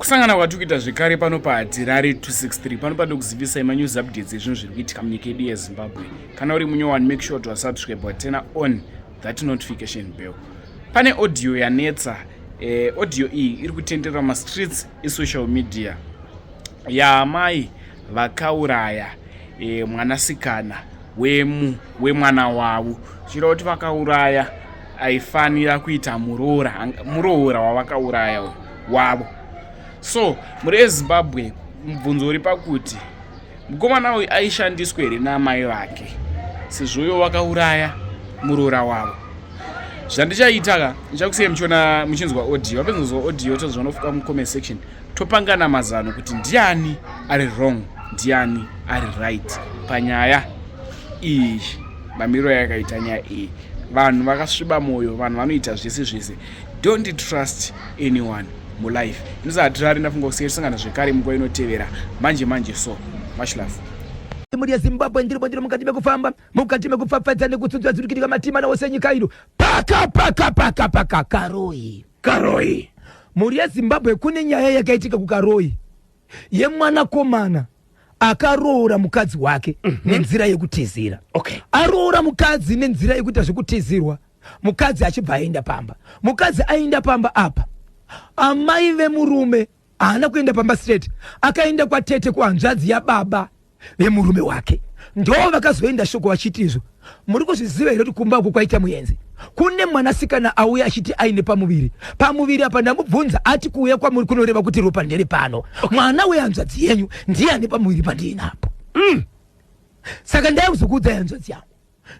Kusangana kwatikuita zvekare pano paHarare 263 panopada kuzivisa news updates ezvinhu zviri kuitika munyika yedu yeZimbabwe. Kana uri munyowani, make sure to subscribe but turn on that notification bell. Pane audio yanetsa, audio iyi iri kutenderera mastreets esocial media yaamai vakauraya mwanasikana wemwana wavo. Chiro kuti vakauraya aifanira kuita muroora wavakauraya wavo. So muri eZimbabwe mubvunzo uri pakuti mukomana uyu aishandiswa here namai vake sezvo vakauraya muroora wavo. Zvandichaita ndichakusiyai muchiona muchinzwa audio. Wapenzozwa audio tozvanofuka mucomment section topangana mazano kuti ndiani ari wrong ndiani ari right panyaya iyi, mamiriro yakaita nyaya iyi. Vanhu vakasviba moyo, vanhu vanoita zvese. Don't trust anyone mulife. Ndizatira ndafunga kusiyana zvekare munguva inotevera manje so much love. Muri ya Zimbabwe ndiri mukati mekufamba mukati mekufafadza nekutsudzwa zvirikuitika matima nawose nyika ino paka Karoi. Muri ya Zimbabwe kune nyaya yakaitika kuKaroi yemwana komana akaroora mukadzi wake nenzira yekutizira. Aroora mukadzi nenzira yekuita zvekutizirwa. Mukadzi achibva aenda pamba. Mukadzi aenda pamba apa, amai vemurume haana kuenda pamba straight, akaenda kwatete kuhanzvadzi yababa vemurume wake. Ndo vakazoenda shoko vachitizvo. Muri kuzviziva here kuti kumba uko kwaita muyenzi? Kune mwanasikana auya achiti aine pamuviri apa ndamubvunza ati kuuya kwamuri kunoreva kuti ropa ndere pano. Mwana wehanzvadzi yenyu ndiye ane pamuviri pandinapo. Saka ndaikuzokuudza hanzvadzi yangu.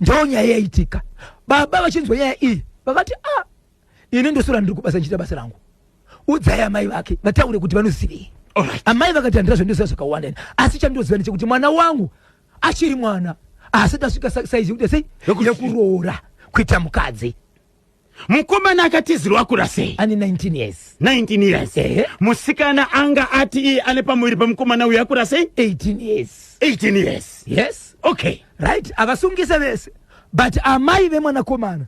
Ndo nyaya yaitika. Baba vachinzwa nyaya iyi vakati ini ndosora ndiri kubasa nchita basa rangu. Udzai amai vake vataure kuti vanozivei. Amai vakati handira zvandinoziva zvakawanda, asi chandoziva ndechekuti mwana wangu achiri mwana asati asvika saizi kuti sei yekuroora kuita mukadzi. Mukomana akatizirwa kura sei? Ane 19 years. 19 years. Musikana anga ati ane pamuviri pamukomana uyu akura sei? 18 years. 18 years. Yes. Okay. Right. Avasungisa vese. But amai vemwana komana,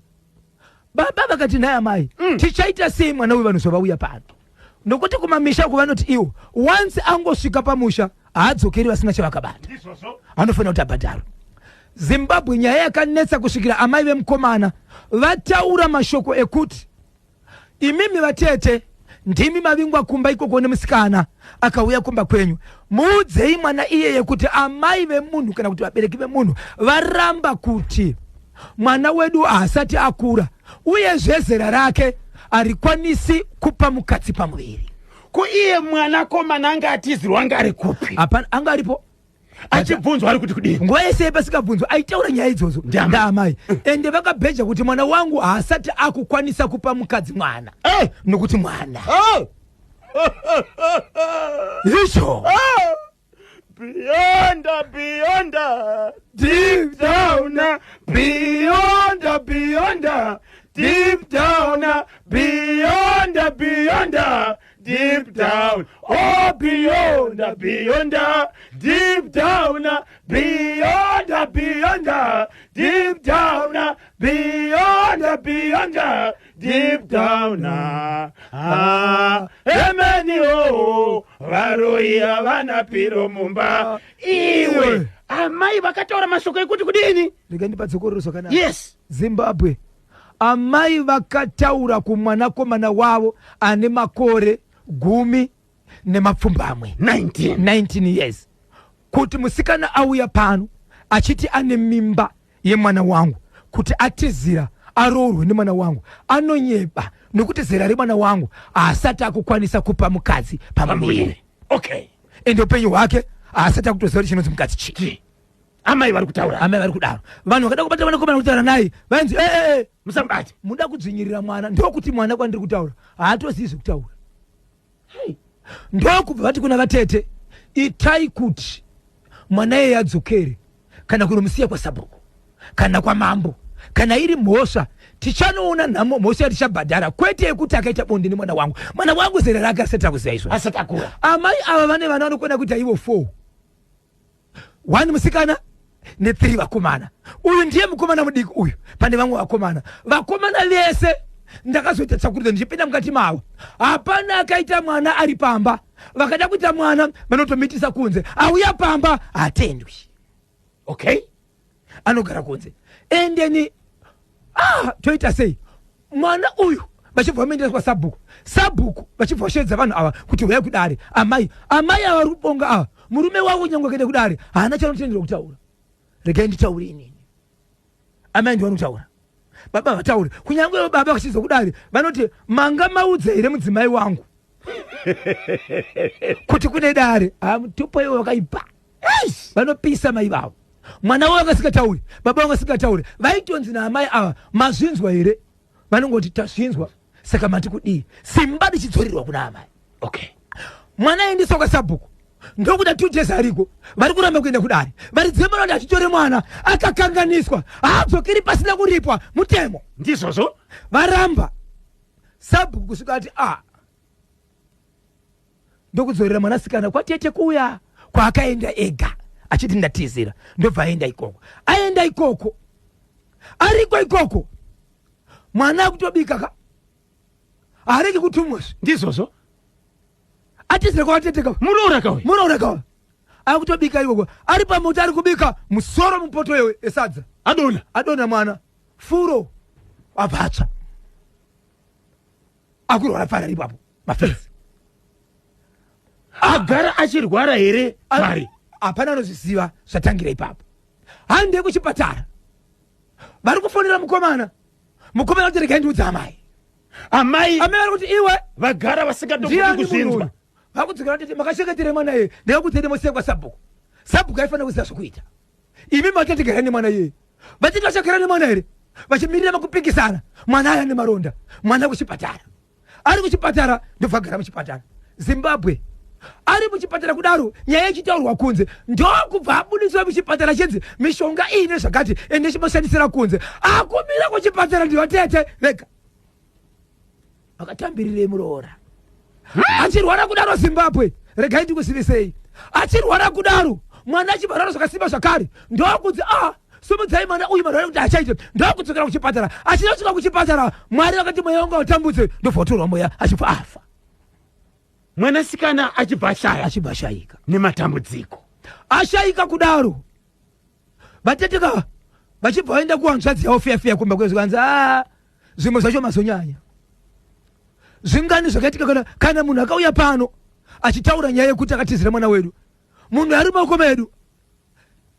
baba vakati naye amai tichaita sei mwana uyu vanozova uya pano. Nokuti kumamisha kuvanoti iwo once angosvika pamusha haadzokeri vasina chavakabata, anofanira kuti abhadharwe. Zimbabwe nyaya yakanetsa kusvikira amai vemukomana vataura mashoko ekuti imimi vatete ndimi mavingwa kumba ikoko nemusikana akauya kumba kwenyu, muudzei mwana iyeye kuti amai vemunhu kana kuti vabereki vemunhu varamba kuti mwana wedu haasati akura uye zvezera rake harikwanisi kupa mukadzi pamuviri. Ko iye mwana komana anga atizirwa anga ari kupi? Hapana, anga aripo achibvunzwa ari kuti kudini. Nguva yese pasikabvunzwa aitaura nyaya idzodzo ndaamai. Ende vakabheja kuti mwana wangu haasati akukwanisa kupa mukadzi mwana. Nokuti mwana izvo beyond, deep down, beyond, deep down, beyond, deep down, oh beyond, deep down, beyond, deep down, beyond, deep down. Emeni varoia vana piro mumba iwe amai vakatora mashoko ekuti kudini? Ndikandipadzokororo kana. Yes. Zimbabwe amai vakataura kumwana komana wavo ane makore 10 19 years kuti musikana auya pano achiti ane mimba yemwana wangu, kuti atizira aroorwe nemwana wangu anonyeba nokuti zera remwana wangu haasati akukwanisa kupa mukadzi pamuviri. Okay. Ende upenyu hwake haasati akutoziva kuti chinonzi mukadzi chii. Amai vari kutaura. Amai vari kudaro. Vanhu vakada kubata mwana komana kutaura naye vanzi musambati muda kudzinyirira mwana. Ndokuti mwana kwandiri kutaura haatozivi zvekutaura. Ndokubva vati kuna vatete itai kuti mwana yeye adzokere kana kunomusiya kwasabhuku kana kwamambo kana iri mhosva tichanoona nhamo mhosva yatichabhadhara, kwete yekuti akaita bonde nemwana wangu. Mwana wangu zera rake asati akuziva izvo, asati akura. Amai ava vane vana vanokona kuita ivo 4, 1 musikana ne3 vakomana. Uyu ndiye mukomana mudiki uyu, pane vamwe vakomana vese ndakazoita tsakurudza ndichipinda mukati mawo hapana akaita mwana ari pamba vakada kuita mwana vanotomitisa kunze auya pamba hatendwi okay anogara kunze endeni toita sei mwana uyu vachibva vamendeswa sabhuku vachibva vashedza vanhu ava kuti uyai kudare amai ava rubonga ava murume wavo nyangwe kuenda kudare haana chanotendera kutaura regai nditaure inini amai ndivanokutaura baba vataure kunyangwe baba vachizo kudare vanoti manga maudza here mudzimai wangu kuti kune dare mutupo iwo wakaipa vanopisa mai vavo mwana wavo vakasingatauri baba vakasingatauri vaitonzi naamai ava mazvinzwa here vanongoti tazvinzwa saka mati kudii simba richidzorirwa kuna amai okay mwana aendeswa kwasabhuku ndokuda 2 days ariko vari kuramba kuenda kudare vari dzemana kuti achitore mwana akakanganiswa haadzokeri pasina kuripwa mutemo ndizvozvo varamba sabhuku kusvika ati ndokudzorera mwanasikana kwatete kuya kwaakaenda ega achiti ndatizira ndobva aenda ikoko ariko ikoko mwana akutobika harege kutumwazve ndizvozvo atizira kwatete muroora kawe akutobika ikoko ari pamoto ari kubika musoro mupoto esadza adona mwana furo abvatsva akurwara fara ipapo mafezi agara achirwara here pari hapana anozviziva zvatangira ipapo hande kuchipatara vari kufonera mukomana kuti regai ndiudza amai vari kuti iwe vagara vasingatogoni kuzvinzwa vakudzokera kuti makachengetere mwana iye ndikakudzene mosiya sabhuku aifanira kuziva zvokuita imi matatigara nemwana iye vachiti vachagara nemwana here vachimirira makupikisana mwana aya nemaronda mwana kuchipatara ari kuchipatara ndobva agara muchipatara Zimbabwe ari muchipatara kudaro nyaya ichitaurwa kunze ndokubva abudiswa muchipatara chenzi mishonga ine zvakati ende chimashandisira kunze akumira kuchipatara ndivatete vega akatambirirei muroora achirwara kudaro Zimbabwe regai ndikuzivisei achirwara kudaro mwana achibarara zvakasimba zvakare ndokunzi simudzai mwana uyu marwara kuti achaite ndokudzokera kuchipatara achinasvika kuchipatara mwari vakati mweya wangu autambudze ndobva mweya achibva afa mwanasikana achibva ashayika nematambudziko ashayika kudaro vateteka vachibva vaenda kuhanzvadzi yavo fiya kumba kwezvikanzi zvimwe zvacho mazonyanya zvingani zvakaitika kana munhu akauya pano achitaura nyaya yekuti akatizira mwana wedu munhu ari maoko medu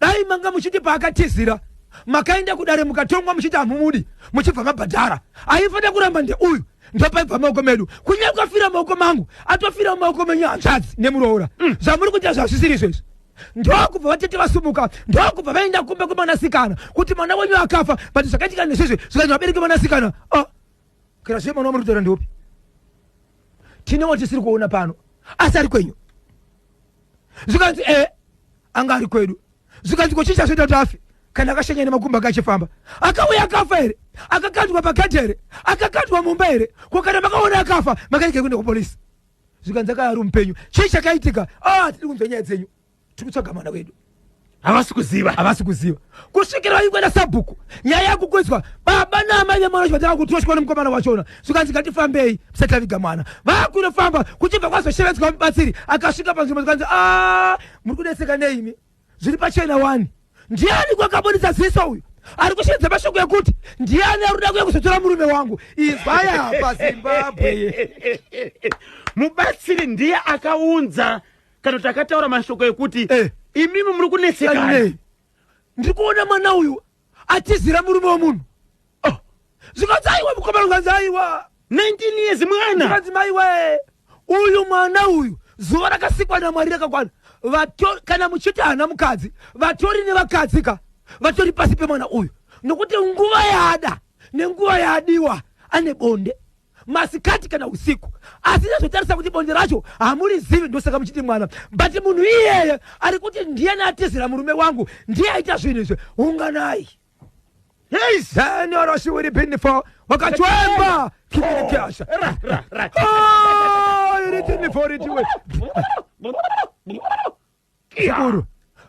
dai manga muchiti paakatizira makaenda kudare mukatongwa muchiti hamumudi muchibva mabhadhara aifanira kuramba ndeuyu ndopaibva maoko medu kunyange afira maoko mangu atofira maoko menyu hanzvadzi nemuroora zvamuri kuita zvazvisiri izvezvi ndokubva vatete vasumuka ndokubva vaenda kumbe kwemwanasikana kuti mwana wenyu akafa but zvakaitika nezvizvi zvikanzi vabereki mwanasikana kira zve mwana wamuri kutora ndopi tinewo tisiri kuona pano asi ari kwenyu zvikanzi anga ari kwedu zvikanzi kochicha zvoita kuti afe kana akashanya nemakumba ake achifamba akauya akafa here akakandwa pakati here akakandwa mumba here kokana makaona akafa makaike kuenda kupolisi zvikanzi akaya ari mupenyu chii chakaitika tiri kunzwa nyaya dzenyu tiri kutsvaga mwana wedu havasi kuziva kusvikira vaingwena sabhuku nyaya yakukwezwa baba naamai vemwana wacho vatanga kutoshwa nemukomana wachona zvikanzi ngatifambei musati aviga mwana vakunofamba kuchibva kwazosevedzwa mubatsiri akasvika panzvimbo zvikanzi muri kudetseka neimi zviri pachena 1 ndiani kwakabudisa ziso uyu ari kushedza mashoko ekuti ndiani ari kuda kuya kuzotora murume wangu izvaya pa Zimbabwe mubatsiri ndiye akaunza kana kuti akataura mashoko ekuti imimi muri kunetsekana ndiri kuona mwana uyu atizira murume womunhu zvikanzi aiwa mukomana zvikanzi aiwa 19 years mwana zvikanzi maiwe uyu mwana uyu zuva rakasikwa naMwari rakakwana kana muchiti hana mukadzi vatori nevakadzika vatori pasi pemwana uyu nokuti nguva yaada nenguva yaadiwa ane bonde masikati kana usiku asi nezvotarisa kuti bonde racho hamuri zivi ndosaka muchiti mwana but munhu iyeye ari kuti ndiye natizira murume wangu ndiye aita zvinhu izvi unganai then you're she will be for wakachwemba kibiri kyasha iritini for it we sikuru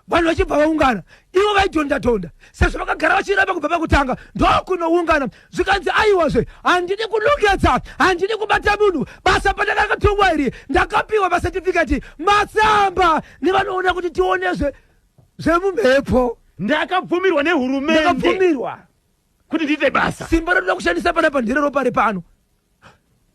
vanhu vachibva vaungana iwo vaitonda sezvo vakagara vachiramba kubva pakutanga ndokunoungana zvikanzi aiwazve handidi kunongedza handidi kubata munhu basa pandakakatongwa iri ndakapiwa masetifiketi masamba nevanoona kuti tione zvemumhepo ndakabvumirwa nehurumende ndakabvumirwa kuti ndiite basa simba ratoda kushandisa panapa ndereropa pano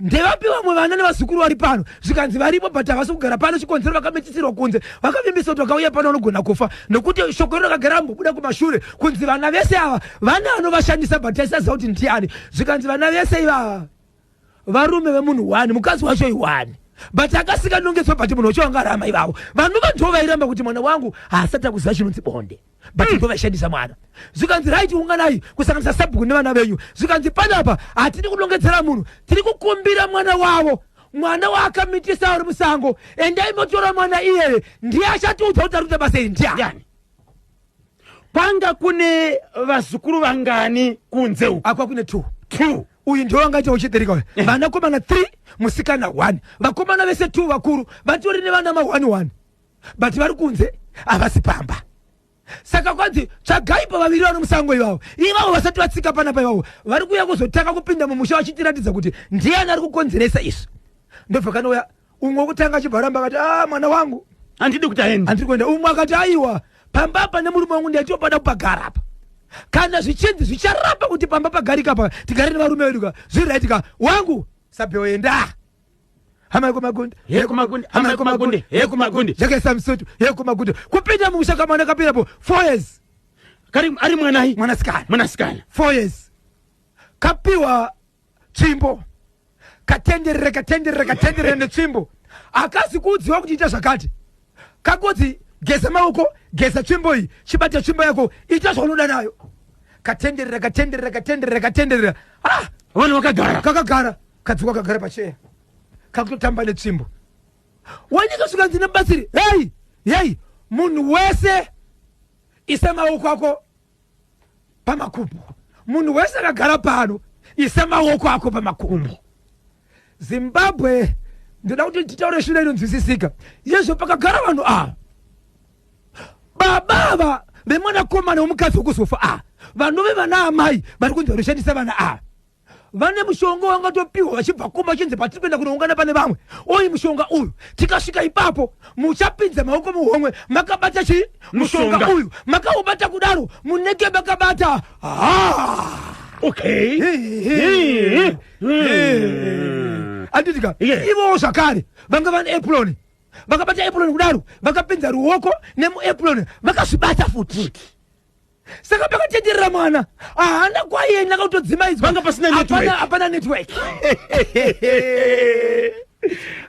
ndevapiwa mwe vana nevazukuru vari pano zvikanzi varipo but havasi kugara pano chikonzero vakamitisirwa kunze vakavimbisa kuti vakauya pano vanogona kufa nokuti shoko iro rakagara rambobuda kumashure kunzi vana vese ava vana vanovashandisa but aisaziva kuti ndiani zvikanzi vana vese ivava varume vemunhu 1 mukadzi wacho i1 but akasika nongeswa but munhu wacho vanga rama ivavo vanhu vandivo vairamba kuti mwana wangu haasati akuziva chinonzi bonde but ndo vaishandisa mwana zvikanzi raiti unganai kusanganisa sabhuku nevana venyu zvikanzi panapa hatidi kunongedzera munhu tiri kukumbira mwana wavo mwana waakamitisa uri musango endai motora mwana iyeye ndiye achatiudza kuti ari kuita basa iri ndiani kwanga kune vazukuru vangani kunze uku akwa kune 2 2 uyu ndiwo wangaita uchitirika uyu vanakomana 3 musikana 1 vakomana vese 2 vakuru vatori nevana ma1 but vari kunze havasi pamba saka kwanzi tsvagaipa vaviri vano musango ivavo vasati vatsika panapa ivavo vari kuuya kuzotanga kupinda mumusha vachitiratidza kuti ndiani ari kukonzeresa izvi ndobva kanouya umwe wokutanga achibva ramba akati mwana wangu handidi kuti aende handiri kuenda umwe akati aiwa pamba apa nemurume wangu ndiatiopada kupagara apa kana zvichinzi zvicharamba kuti pamba pagarika apa tigare nevarume vedu zviraitika wangu sabheoenda hamai kumagundi hekumagundi zvakaisa musutu hekumagundi kupinda mumusha kamwana kapindapo 4 years ari mwanai mwanasikana 4 years kapiwa tsvimbo katenderera netsvimbo akasi kuudziwa kuti ita zvakati kakodzi geza maoko geza tsvimbo iyi chibata tsvimbo yako ita zvaunoda nayo katenderera vanhu vakagara kakagara kadzuka kagara pacheya kakutotamba netsvimbo wanyika zvikanzi nebatsiri hei munhu wese isa maoko ako pamakumbo munhu wese akagara pano isa maoko ako pamakumbo zimbabwe ndoda kuti titaure shura inonzwisisika yezvo pakagara vanhu babava vemwanakomana womukadzi wokuzofa vanhu vevana amai vari kunzi vanoshandisa vana vane mushonga wangatopiwa vachibva kumba chinzi patiri kuenda kunoungana pane vamwe oyi mushonga uyu tikasvika ipapo muchapinza maoko muhomwe makabata chii mushonga uyu makaubata kudaro muneke makabata okay anditika ivowo zvakare vanga vane eploni vakabata eploni kudaro vakapinza ruoko nemueploni vakazvibata futi saka pakatenderera mwana haana kwaiye nakakutodzimaidzwa vanga pasina network hapana network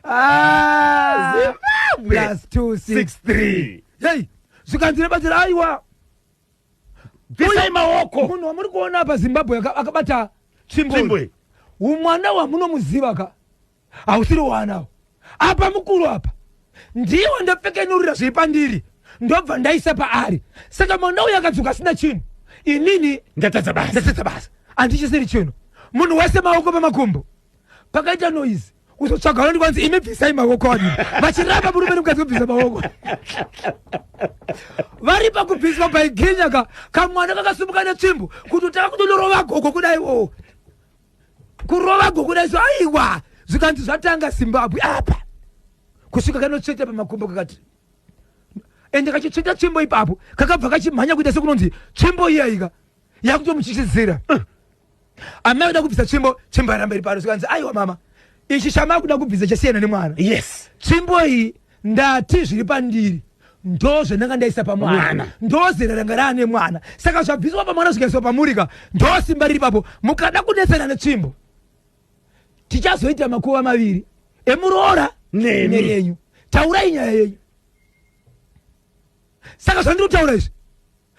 +263 hei zvikanzi nebatsira aiwa bvisai maoko munhu wamuri kuona apa zimbabwe akabata tsvimbo umwana wamunomuziva ka hausiri wanawo apa mukuru apa ndiwo ndapfekenurira zviri pandiri ndobva ndaisa paari saka mwana uyu akadzuka asina chinhu inini ndatadza basa handichisiri chinhu munhu wese maoko pamakumbo pakaita noizi kuzotsvaga vano ndikwanzi imi bvisai maoko anini vachiramba murume nemukadzi kubvisa maoko vari pakubviswa paiginya kamwana kakasumuka netsvimbo kuti utaka kutondorova gogo kudaiwo kurova gogo kudai so aiwa zvikanzi zvatanga zimbabwe apa kusvika kanotsveta pamakumbo kakati ende kachitsveta tsvimbo ipapo kakabva kachimhanya kuita sekunonzi tsvimbo iyaika yakutomuchichizira amai kuda kubvisa tsvimbo yaramba iri pano zvikanzi aiwa mama ichi chama kuda kubvisa chasiyana nemwana yes tsvimbo iyi ndati zviri pandiri ndo zvenanga ndaisa pamwana ndo zera ranga raane mwana saka zvabviswa pamwana zvikaiswa pamurika ndo simba riri papo mukada kunetsana netsvimbo tichazoita makuva maviri emuroora nerenyu taurai nyaya yenyu saka zvandiri kutaura izvi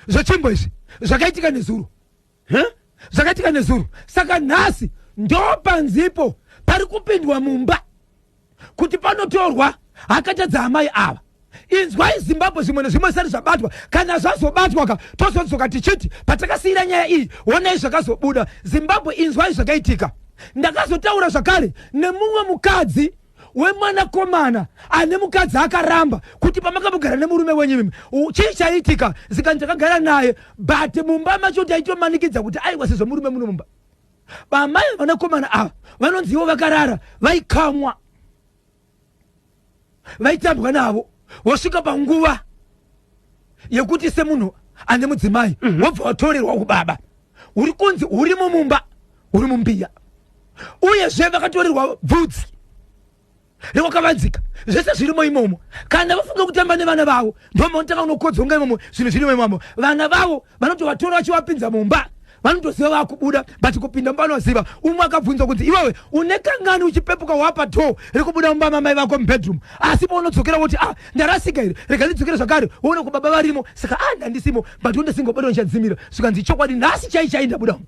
zvetsvimbo izvi zvakaitika nezuro saka nhasi ndo panzipo pari kupindwa mumba kuti panotorwa hakatadza amai ava inzwai zimbabwe zvimwe nezvimwe zvisati zvabatwa kana zvazobatwa tozodzoka tichiti patakasiyira nyaya iyi onai zvakazobuda zimbabwe inzwai zvakaitika ndakazotaura zvakare nemumwe mukadzi wemwana komana ane mukadzi akaramba kuti pamakambogara nemurume wenyu mimi chii chaitika zika ndakagara naye but mumba macho taitomanikidza kuti aiwa sezvo murume muno mumba vamai vanakomana ava vanonzivo vakarara vaikamwa vaitambwa navo wosvika panguva yekuti semunhu ane mudzimai wobva watorerwa kubaba uri kunzi uri mumumba uri mumbiya uyezve vakatorerwa bvudzi rewakavanzika zvese zvirimo imomo kana vafunga kutamba nevana vavo ndomaonataka unokodzonga imomo zvinhu zvirimo imomo vana vavo vanotovatora vachivapinza mumba vanotoziva vakubuda but kupinda mumba vanoziva umwe akabvunzwa kuti iwewe une kangani uchipepuka wapa dho rekubuda mumba mamai vako mubedroom asi paunodzokera woti ndarasika here rega ndidzokere zvakare woona kubaba varimo saka ndandisimo but undesingobadwa ndichadzimira zvikanzi chokwadi nhasi chai ndabuda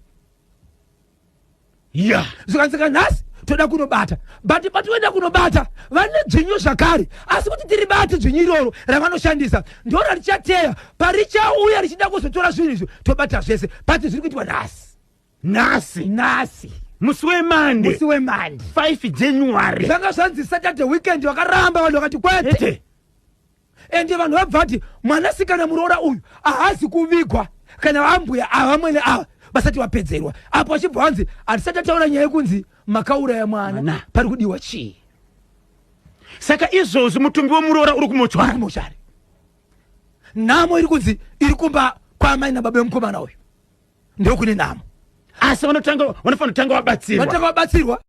zvikanzika nhasi toda kunobata but patoenda kunobata vane dzvinyu zvakare asi kuti tiribate dzvinyu iroro ravanoshandisa ndora richateya parichauya richida kuzotora zvinhu izvi tobata zvese but zviri kuitwa nhasi musi wemande 5 January zvanga zvanzi Saturday weekend vakaramba vanhu vakati kwete ende vanhu vabva vati mwanasikana muroora uyu haasi kuvigwa kana vambuya avamwene ava basati wapedzerwa apo achibva wanzi hatisati ataura nyaya yekunzi makauraya mwana pari kudiwa chii saka izvozvi mutumbi womuroora uri kumochwari nhamo iri kunzi iri kumba kwamai nababa vemukomana uyu ndokune nhamo asi vanofanira kutanga vabatsirwa